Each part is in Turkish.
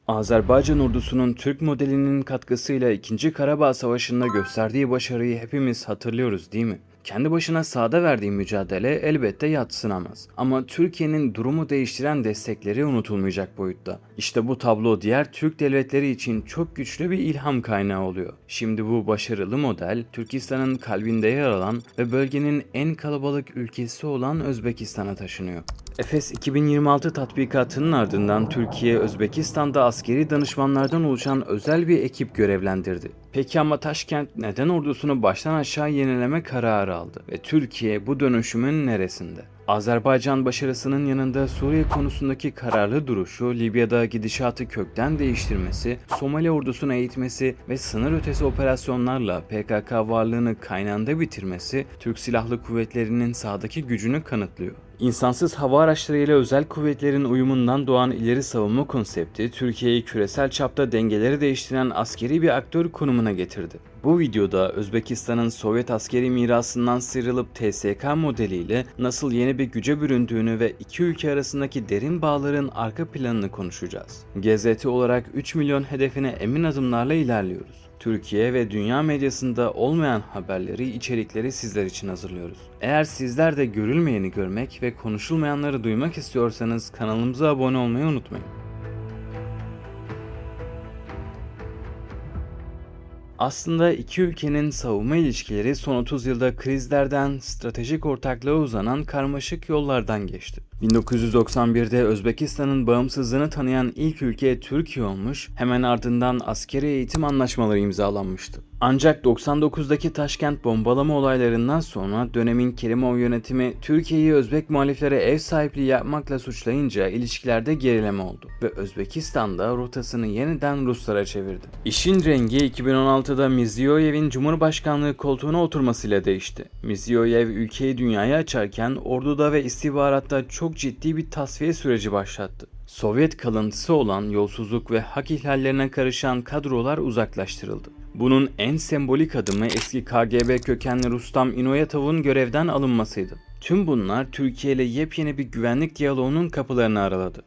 Azerbaycan ordusunun Türk modelinin katkısıyla 2. Karabağ Savaşı'nda gösterdiği başarıyı hepimiz hatırlıyoruz, değil mi? Kendi başına sahada verdiği mücadele elbette yadsınamaz. Ama Türkiye'nin durumu değiştiren destekleri unutulmayacak boyutta. İşte bu tablo diğer Türk devletleri için çok güçlü bir ilham kaynağı oluyor. Şimdi bu başarılı model, Türkistan'ın kalbinde yer alan ve bölgenin en kalabalık ülkesi olan Özbekistan'a taşınıyor. Efes 2026 tatbikatının ardından Türkiye, Özbekistan'da askeri danışmanlardan oluşan özel bir ekip görevlendirdi. Peki ama Taşkent neden ordusunu baştan aşağı yenileme kararı aldı ve Türkiye bu dönüşümün neresinde? Azerbaycan başarısının yanında Suriye konusundaki kararlı duruşu, Libya'da gidişatı kökten değiştirmesi, Somali ordusunu eğitmesi ve sınır ötesi operasyonlarla PKK varlığını kaynağında bitirmesi, Türk Silahlı Kuvvetleri'nin sahadaki gücünü kanıtlıyor. İnsansız hava araçlarıyla özel kuvvetlerin uyumundan doğan ileri savunma konsepti, Türkiye'yi küresel çapta dengeleri değiştiren askeri bir aktör konumuna getirdi. Bu videoda Özbekistan'ın Sovyet askeri mirasından sıyrılıp TSK modeliyle nasıl yeni bir güce büründüğünü ve iki ülke arasındaki derin bağların arka planını konuşacağız. GZT olarak 3 milyon hedefine emin adımlarla ilerliyoruz. Türkiye ve dünya medyasında olmayan haberleri, içerikleri sizler için hazırlıyoruz. Eğer sizler de görülmeyeni görmek ve konuşulmayanları duymak istiyorsanız kanalımıza abone olmayı unutmayın. Aslında iki ülkenin savunma ilişkileri son 30 yılda krizlerden stratejik ortaklığa uzanan karmaşık yollardan geçti. 1991'de Özbekistan'ın bağımsızlığını tanıyan ilk ülke Türkiye olmuş, hemen ardından askeri eğitim anlaşmaları imzalanmıştı. Ancak 99'daki Taşkent bombalama olaylarından sonra dönemin Kerimov yönetimi Türkiye'yi Özbek muhaliflere ev sahipliği yapmakla suçlayınca ilişkilerde gerileme oldu ve Özbekistan'da rotasını yeniden Ruslara çevirdi. İşin rengi 2016'da Mirziyoyev'in Cumhurbaşkanlığı koltuğuna oturmasıyla değişti. Mirziyoyev ülkeyi dünyaya açarken orduda ve istihbaratta çok ciddi bir tasfiye süreci başlattı. Sovyet kalıntısı olan yolsuzluk ve hak ihlallerine karışan kadrolar uzaklaştırıldı. Bunun en sembolik adımı eski KGB kökenli Rustam İnoyatov'un görevden alınmasıydı. Tüm bunlar Türkiye ile yepyeni bir güvenlik diyaloğunun kapılarını araladı.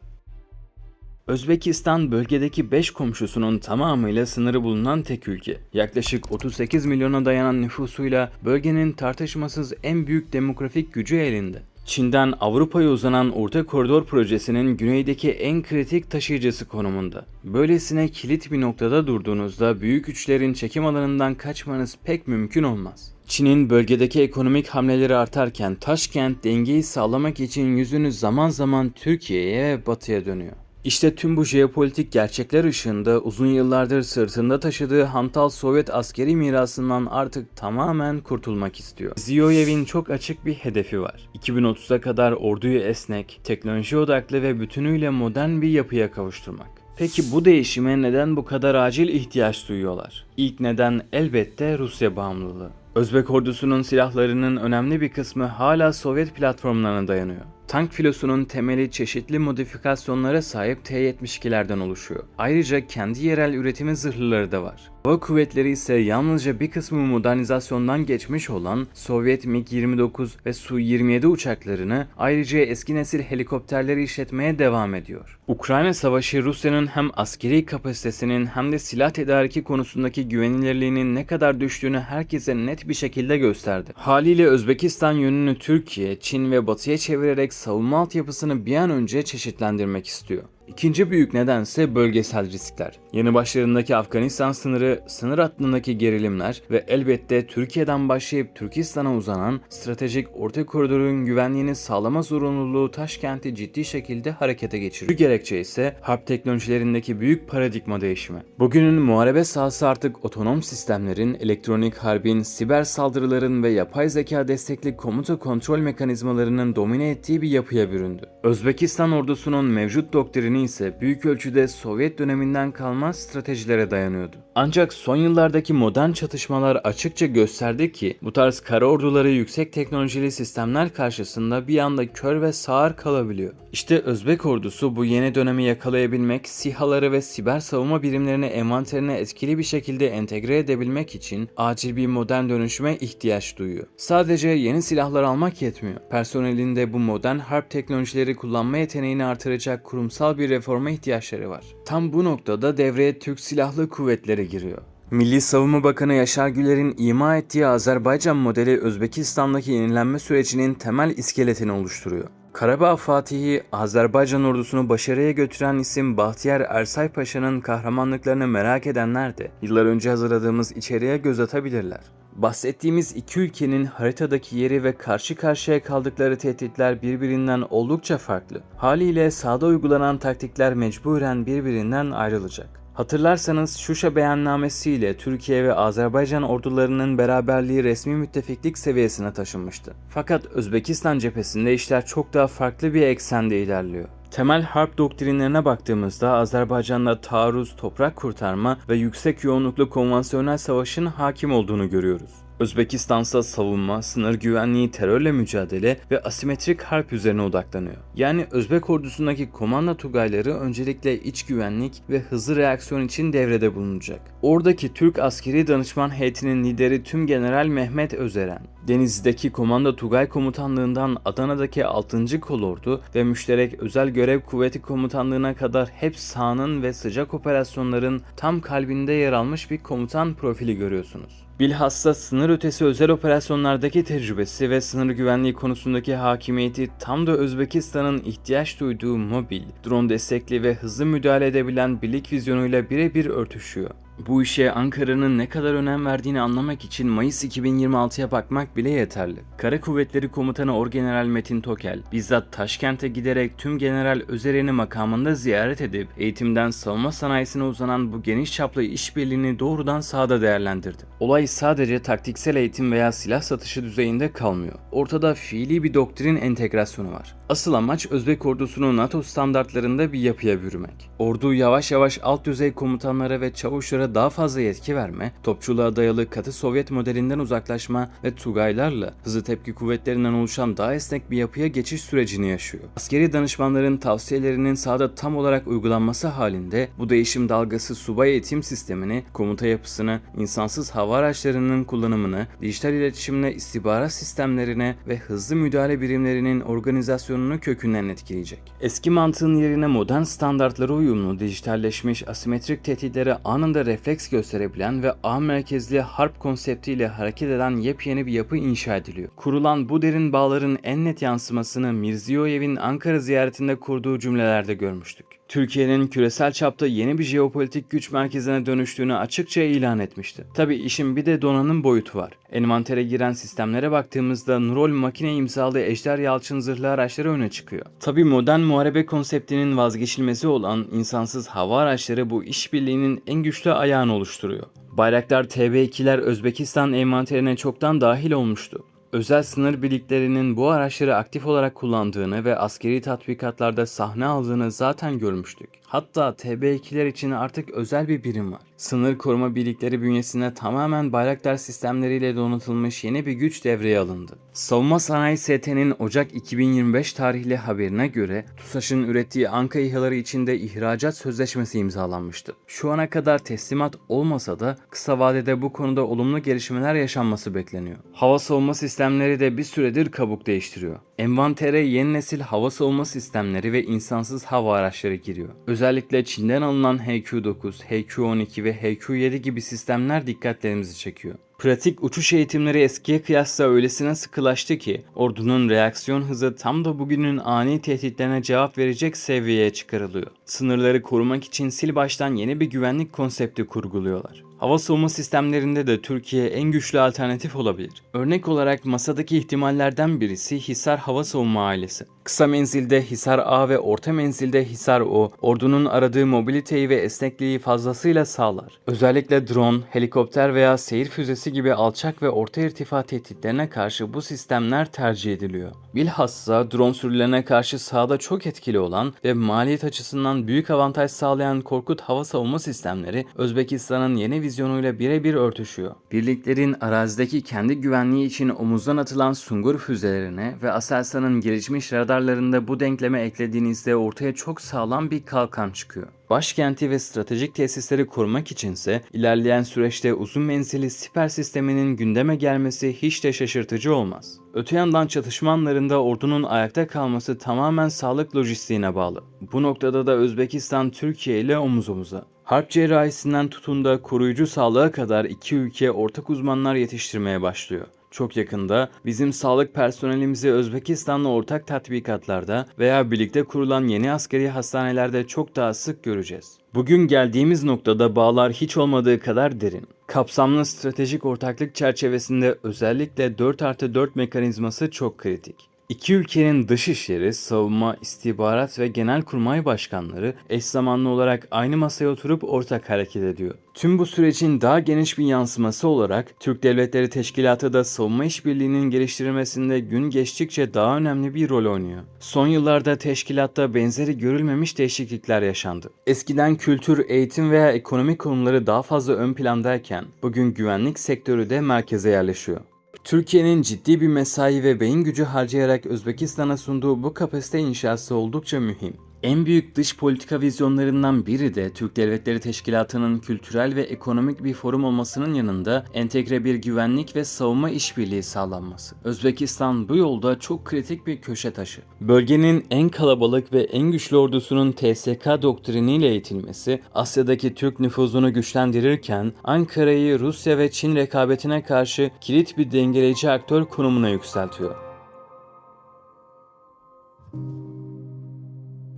Özbekistan bölgedeki 5 komşusunun tamamıyla sınırı bulunan tek ülke. Yaklaşık 38 milyona dayanan nüfusuyla bölgenin tartışmasız en büyük demografik gücü elinde. Çin'den Avrupa'ya uzanan Orta Koridor projesinin güneydeki en kritik taşıyıcısı konumunda. Böylesine kilit bir noktada durduğunuzda büyük güçlerin çekim alanından kaçmanız pek mümkün olmaz. Çin'in bölgedeki ekonomik hamleleri artarken Taşkent dengeyi sağlamak için yüzünü zaman zaman Türkiye'ye ve Batı'ya dönüyor. İşte tüm bu jeopolitik gerçekler ışığında uzun yıllardır sırtında taşıdığı hantal Sovyet askeri mirasından artık tamamen kurtulmak istiyor. Ziyoyev'in çok açık bir hedefi var. 2030'a kadar orduyu esnek, teknoloji odaklı ve bütünüyle modern bir yapıya kavuşturmak. Peki bu değişime neden bu kadar acil ihtiyaç duyuyorlar? İlk neden elbette Rusya bağımlılığı. Özbek ordusunun silahlarının önemli bir kısmı hala Sovyet platformlarına dayanıyor. Tank filosunun temeli çeşitli modifikasyonlara sahip T-72'lerden oluşuyor. Ayrıca kendi yerel üretimi zırhlıları da var. Hava kuvvetleri ise yalnızca bir kısmı modernizasyondan geçmiş olan Sovyet MiG-29 ve Su-27 uçaklarını, ayrıca eski nesil helikopterleri işletmeye devam ediyor. Ukrayna Savaşı Rusya'nın hem askeri kapasitesinin hem de silah tedariki konusundaki güvenilirliğinin ne kadar düştüğünü herkese net bir şekilde gösterdi. Haliyle Özbekistan yönünü Türkiye, Çin ve Batı'ya çevirerek savunma altyapısını bir an önce çeşitlendirmek istiyor. İkinci büyük nedense bölgesel riskler. Yanı başlarındaki Afganistan sınırı, sınır hattındaki gerilimler ve elbette Türkiye'den başlayıp Türkistan'a uzanan stratejik orta koridorun güvenliğini sağlama zorunluluğu Taşkent'i ciddi şekilde harekete geçiriyor. Bu gerekçe ise harp teknolojilerindeki büyük paradigma değişimi. Bugünün muharebe sahası artık otonom sistemlerin, elektronik harbin, siber saldırıların ve yapay zeka destekli komuta kontrol mekanizmalarının domine ettiği bir yapıya büründü. Özbekistan ordusunun mevcut doktrini ise büyük ölçüde Sovyet döneminden kalma stratejilere dayanıyordu. Ancak son yıllardaki modern çatışmalar açıkça gösterdi ki bu tarz kara orduları yüksek teknolojili sistemler karşısında bir anda kör ve sağır kalabiliyor. İşte Özbek ordusu bu yeni dönemi yakalayabilmek, SİHA'ları ve siber savunma birimlerini envanterine etkili bir şekilde entegre edebilmek için acil bir modern dönüşüme ihtiyaç duyuyor. Sadece yeni silahlar almak yetmiyor. Personelinde bu modern harp teknolojileri kullanma yeteneğini artıracak kurumsal bir reforma ihtiyaçları var. Tam bu noktada devreye Türk Silahlı Kuvvetleri giriyor. Milli Savunma Bakanı Yaşar Güler'in ima ettiği Azerbaycan modeli Özbekistan'daki yenilenme sürecinin temel iskeletini oluşturuyor. Karabağ Fatihi, Azerbaycan ordusunu başarıya götüren isim Bahtiyar Ersay Paşa'nın kahramanlıklarını merak edenler de yıllar önce hazırladığımız içeriğe göz atabilirler. Bahsettiğimiz iki ülkenin haritadaki yeri ve karşı karşıya kaldıkları tehditler birbirinden oldukça farklı. Haliyle sahada uygulanan taktikler mecburen birbirinden ayrılacak. Hatırlarsanız Şuşa Beyannamesi ile Türkiye ve Azerbaycan ordularının beraberliği resmi müttefiklik seviyesine taşınmıştı. Fakat Özbekistan cephesinde işler çok daha farklı bir eksende ilerliyor. Temel harp doktrinlerine baktığımızda Azerbaycan'da taarruz, toprak kurtarma ve yüksek yoğunluklu konvansiyonel savaşın hakim olduğunu görüyoruz. Özbekistan'sa savunma, sınır güvenliği, terörle mücadele ve asimetrik harp üzerine odaklanıyor. Yani Özbek ordusundaki komando tugayları öncelikle iç güvenlik ve hızlı reaksiyon için devrede bulunacak. Oradaki Türk askeri danışman heyetinin lideri Tümgeneral Mehmet Özeren, Denizli'deki Komando Tugay Komutanlığından Adana'daki 6. Kolordu ve Müşterek Özel Görev Kuvveti Komutanlığı'na kadar hep sahanın ve sıcak operasyonların tam kalbinde yer almış bir komutan profili görüyorsunuz. Bilhassa sınır ötesi özel operasyonlardaki tecrübesi ve sınır güvenliği konusundaki hakimiyeti tam da Özbekistan'ın ihtiyaç duyduğu mobil, drone destekli ve hızlı müdahale edebilen birlik vizyonuyla birebir örtüşüyor. Bu işe Ankara'nın ne kadar önem verdiğini anlamak için Mayıs 2026'ya bakmak bile yeterli. Kara Kuvvetleri Komutanı Orgeneral Metin Tokel, bizzat Taşkent'e giderek Tümgeneral Özeren'i makamında ziyaret edip eğitimden savunma sanayisine uzanan bu geniş çaplı işbirliğini doğrudan sahada değerlendirdi. Olay sadece taktiksel eğitim veya silah satışı düzeyinde kalmıyor. Ortada fiili bir doktrin entegrasyonu var. Asıl amaç Özbek ordusunu NATO standartlarında bir yapıya bürümek. Ordu yavaş yavaş alt düzey komutanlara ve çavuşlara daha fazla yetki verme, topçuluğa dayalı katı Sovyet modelinden uzaklaşma ve Tugaylarla hızlı tepki kuvvetlerinden oluşan daha esnek bir yapıya geçiş sürecini yaşıyor. Askeri danışmanların tavsiyelerinin sahada tam olarak uygulanması halinde bu değişim dalgası subay eğitim sistemini, komuta yapısını, insansız hava araçlarının kullanımını, dijital iletişimle istihbarat sistemlerine ve hızlı müdahale birimlerinin organizasyonunu kökünden etkileyecek. Eski mantığın yerine modern standartlara uyumlu, dijitalleşmiş, asimetrik tehditlere anında refleks gösterebilen ve ağ merkezli harp konseptiyle hareket eden yepyeni bir yapı inşa ediliyor. Kurulan bu derin bağların en net yansımasını Mirziyoyev'in Ankara ziyaretinde kurduğu cümlelerde görmüştük. Türkiye'nin küresel çapta yeni bir jeopolitik güç merkezine dönüştüğünü açıkça ilan etmişti. Tabi işin bir de donanım boyutu var. Envantere giren sistemlere baktığımızda Nurol makine imzalı Ejder Yalçın zırhlı araçları öne çıkıyor. Tabi modern muharebe konseptinin vazgeçilmezi olan insansız hava araçları bu işbirliğinin en güçlü ayağını oluşturuyor. Bayraktar TB2'ler Özbekistan envanterine çoktan dahil olmuştu. Özel sınır birliklerinin bu araçları aktif olarak kullandığını ve askeri tatbikatlarda sahne aldığını zaten görmüştük. Hatta TB2'ler için artık özel bir birim var. Sınır koruma birlikleri bünyesinde tamamen Bayraktar sistemleriyle donatılmış yeni bir güç devreye alındı. Savunma Sanayi ST'nin Ocak 2025 tarihli haberine göre TUSAŞ'ın ürettiği Anka İHA'ları içinde ihracat sözleşmesi imzalanmıştı. Şu ana kadar teslimat olmasa da kısa vadede bu konuda olumlu gelişmeler yaşanması bekleniyor. Hava savunma sistemleri de bir süredir kabuk değiştiriyor. Envantere yeni nesil hava savunma sistemleri ve insansız hava araçları giriyor. Özellikle Çin'den alınan HQ-9, HQ-12 ve HQ-7 gibi sistemler dikkatlerimizi çekiyor. Pratik uçuş eğitimleri eskiye kıyasla öylesine sıkılaştı ki ordunun reaksiyon hızı tam da bugünün ani tehditlerine cevap verecek seviyeye çıkarılıyor. Sınırları korumak için sil baştan yeni bir güvenlik konsepti kurguluyorlar. Hava savunma sistemlerinde de Türkiye en güçlü alternatif olabilir. Örnek olarak masadaki ihtimallerden birisi Hisar Hava Savunma ailesi. Kısa menzilde Hisar A ve orta menzilde Hisar O, ordunun aradığı mobiliteyi ve esnekliği fazlasıyla sağlar. Özellikle drone, helikopter veya seyir füzesi gibi alçak ve orta irtifa tehditlerine karşı bu sistemler tercih ediliyor. Bilhassa drone sürülerine karşı sahada çok etkili olan ve maliyet açısından büyük avantaj sağlayan Korkut hava savunma sistemleri Özbekistan'ın yeni vizyonuyla birebir örtüşüyor. Birliklerin arazideki kendi güvenliği için omuzdan atılan Sungur füzelerine ve Aselsan'ın gelişmiş radarlarında bu denkleme eklediğinizde ortaya çok sağlam bir kalkan çıkıyor. Başkenti ve stratejik tesisleri korumak içinse ilerleyen süreçte uzun menzilli siper sisteminin gündeme gelmesi hiç de şaşırtıcı olmaz. Öte yandan çatışma anlarında ordunun ayakta kalması tamamen sağlık lojistiğine bağlı. Bu noktada da Özbekistan Türkiye ile omuz omuza. Harp cerrahisinden tutun da koruyucu sağlığa kadar iki ülke ortak uzmanlar yetiştirmeye başlıyor. Çok yakında bizim sağlık personelimizi Özbekistan'la ortak tatbikatlarda veya birlikte kurulan yeni askeri hastanelerde çok daha sık göreceğiz. Bugün geldiğimiz noktada bağlar hiç olmadığı kadar derin. Kapsamlı stratejik ortaklık çerçevesinde özellikle 4+4 mekanizması çok kritik. İki ülkenin dışişleri, savunma, istihbarat ve genelkurmay başkanları eş zamanlı olarak aynı masaya oturup ortak hareket ediyor. Tüm bu sürecin daha geniş bir yansıması olarak Türk Devletleri Teşkilatı da savunma işbirliğinin geliştirilmesinde gün geçtikçe daha önemli bir rol oynuyor. Son yıllarda teşkilatta benzeri görülmemiş değişiklikler yaşandı. Eskiden kültür, eğitim veya ekonomik konuları daha fazla ön plandayken bugün güvenlik sektörü de merkeze yerleşiyor. Türkiye'nin ciddi bir mesai ve beyin gücü harcayarak Özbekistan'a sunduğu bu kapasite inşası oldukça mühim. En büyük dış politika vizyonlarından biri de Türk Devletleri Teşkilatı'nın kültürel ve ekonomik bir forum olmasının yanında entegre bir güvenlik ve savunma işbirliği sağlanması. Özbekistan bu yolda çok kritik bir köşe taşı. Bölgenin en kalabalık ve en güçlü ordusunun TSK doktriniyle eğitilmesi Asya'daki Türk nüfuzunu güçlendirirken Ankara'yı Rusya ve Çin rekabetine karşı kilit bir dengeleyici aktör konumuna yükseltiyor.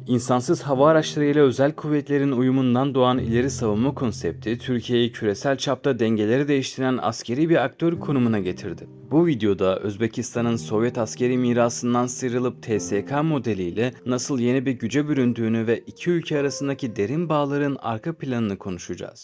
İnsansız hava araçları ile özel kuvvetlerin uyumundan doğan ileri savunma konsepti, Türkiye'yi küresel çapta dengeleri değiştiren askeri bir aktör konumuna getirdi. Bu videoda Özbekistan'ın Sovyet askeri mirasından sıyrılıp TSK modeliyle nasıl yeni bir güce büründüğünü ve iki ülke arasındaki derin bağların arka planını konuşacağız.